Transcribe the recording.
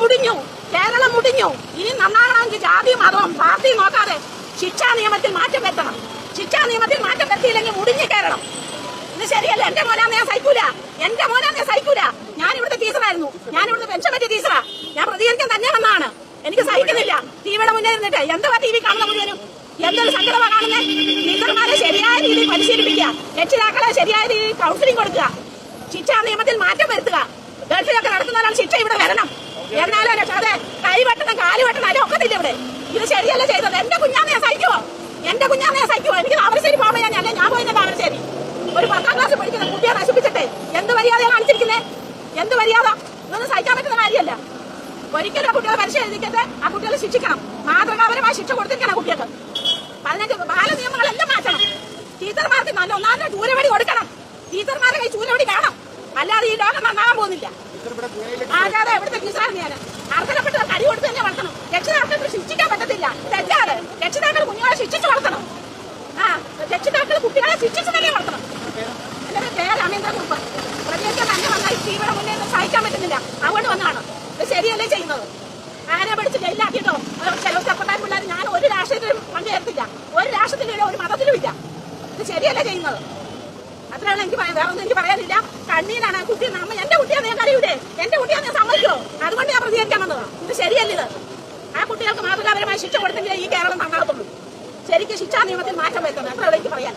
മുടിഞ്ഞു, കേരളം മുടിഞ്ഞു. ഇനി നന്നാകണമെങ്കിൽ ജാതി മതവും പാർട്ടിയും നോക്കാതെ ശിക്ഷാ നിയമത്തിൽ മാറ്റം വരുത്തണം. ശിക്ഷാ നിയമത്തിൽ മാറ്റം വരുത്തിയില്ലെങ്കിൽ മുടിഞ്ഞു കയറണം. ഇത് ശരിയല്ല. എന്റെ മോനാന്ന് ഞാൻ സഹിക്കൂല, എന്റെ മോനാന്ന് ഞാൻ സഹിക്കൂല. ഞാൻ ഇവിടുത്തെ ടീച്ചറായിരുന്നു, ഞാൻ ഇവിടുത്തെ പെൻഷൻ പറ്റിയ ടീച്ചറാ. ഞാൻ പ്രതികരിക്കാൻ തന്നെ വന്നതാണ്. എനിക്ക് സഹിക്കുന്നില്ല. ടിവിയുടെ മുന്നേ ഇരുന്നിട്ട് എന്തുവാ ടി വി കാണുന്ന മുഴുവനും എന്തൊരു സങ്കടമാണ് കാണുന്നത്. ടീച്ചർമാരെ ശരിയായ രീതിയിൽ പരിശീലിപ്പിക്കുക, രക്ഷിതാക്കളെ ശരിയായ രീതിയിൽ കൗൺസിലിംഗ് കൊടുക്കുക, ശിക്ഷാ നിയമത്തിൽ മാറ്റം വരുത്തുക. ഗൾഫിലൊക്കെ നടത്തുന്നവരാണ് ശിക്ഷ ഇവിടെ വരണം. എന്നാലും രക്ഷാതെ കൈ വെട്ടണം കാല് വെട്ടണം അതിന് ഒക്കത്തില്ല ഇവിടെ. ഇത് ശരിയല്ല ചെയ്തത്. എന്റെ കുഞ്ഞാന്ന് ഞാൻ സഹിക്കുവോ? എന്റെ കുഞ്ഞാന്ന് ഞാൻ സഹിക്കുവോ? എനിക്ക് താമരശ്ശേരി പോകാൻ ഞാൻ പോയി താമരശ്ശേരി ഒരു 10ാം ക്ലാസ് പഠിക്കുന്ന കുട്ടിയെ നശിപ്പിച്ചിട്ടെ എന്ത് മര്യാദയാണ് കാണിച്ചിരിക്കുന്നത്? എന്ത് മര്യാദ? ഇതൊന്നും സഹിക്കാൻ പറ്റുന്ന കാര്യമല്ല. ഒരിക്കലും ആ കുട്ടികളെ പരീക്ഷ എഴുതിക്കട്ടെ, ആ കുട്ടികളെ ശിക്ഷിക്കണം. മാതൃകാപരമായ ശിക്ഷ കൊടുത്തിരിക്കണം കുട്ടികൾക്ക്. 15 ബാല നിയമങ്ങളെല്ലാം മാറ്റണം. ടീച്ചർമാർക്ക് നല്ല ഒന്നാമത്തെ ചൂരവടി കൊടുക്കണം. ടീച്ചർമാരുടെ കൈ ചൂരവടി വേണം. അല്ലാതെ ഈ ലോകം നന്നാകാൻ പോകുന്നില്ല. ആകാതെ എവിടുത്തെ ടീച്ചറാണ് ഞാൻ അർഹതപ്പെട്ട കടി കൊടുത്ത് തന്നെ വളർത്തണം. രക്ഷിതാക്കൾക്ക് ശിക്ഷിക്കാൻ പറ്റത്തില്ല, തെറ്റാതെ. രക്ഷിതാക്കൾ കുഞ്ഞുങ്ങളെ ശിക്ഷിച്ചു വളർത്തണം. രക്ഷിതാക്കൾ കുട്ടികളെ ശിക്ഷിച്ചു തന്നെ വളർത്തണം. എന്റെ പേര് രമേന്ദ്രകുറുപ്പ്. പ്രതികരിക്കാൻ തന്നെ വന്നാൽ ടിവിയുടെ മുന്നേ സഹിക്കാൻ പറ്റുന്നില്ല. അതുകൊണ്ട് വന്നതാണ്. ഇത് ശരിയല്ലേ ചെയ്യുന്നത്? ആരെ പഠിച്ച് ജയിലാക്കിയിട്ടോ ചില ചെറുപ്പക്കാർ പിള്ളേർ ഞാൻ ഒരു രാഷ്ട്രീയത്തിലും പങ്കുചേർത്തില്ല, ഒരു രാഷ്ട്രത്തിലും ഒരു മതത്തിലും ഇല്ല. ഇത് ശരിയല്ലേ ചെയ്യുന്നത്? അത്രയാണ് എനിക്ക് വേറെ ഒന്നും എനിക്ക് പറയാനില്ല. കണ്ണീരാണ് കുട്ടി. എന്റെ കുട്ടിയാന്ന് ഞാൻ കരയൂടെ? എന്റെ കുട്ടിയാന്ന് ഞാൻ സമ്മതിക്കോ? അതുകൊണ്ട് ഞാൻ പ്രതികരിക്കാൻ വന്നതാണ്. ഇത് ശരിയല്ല. ഇത് ആ കുട്ടികൾക്ക് മാതൃകാപരമായി ശിക്ഷ കൊടുത്തെങ്കിലേ ഈ കേരളം നന്നാകത്തുള്ളൂ. ശരിക്കും ശിക്ഷാ നിയമത്തിൽ മാറ്റം വരുത്തണം. അത്ര എനിക്ക് പറയാൻ.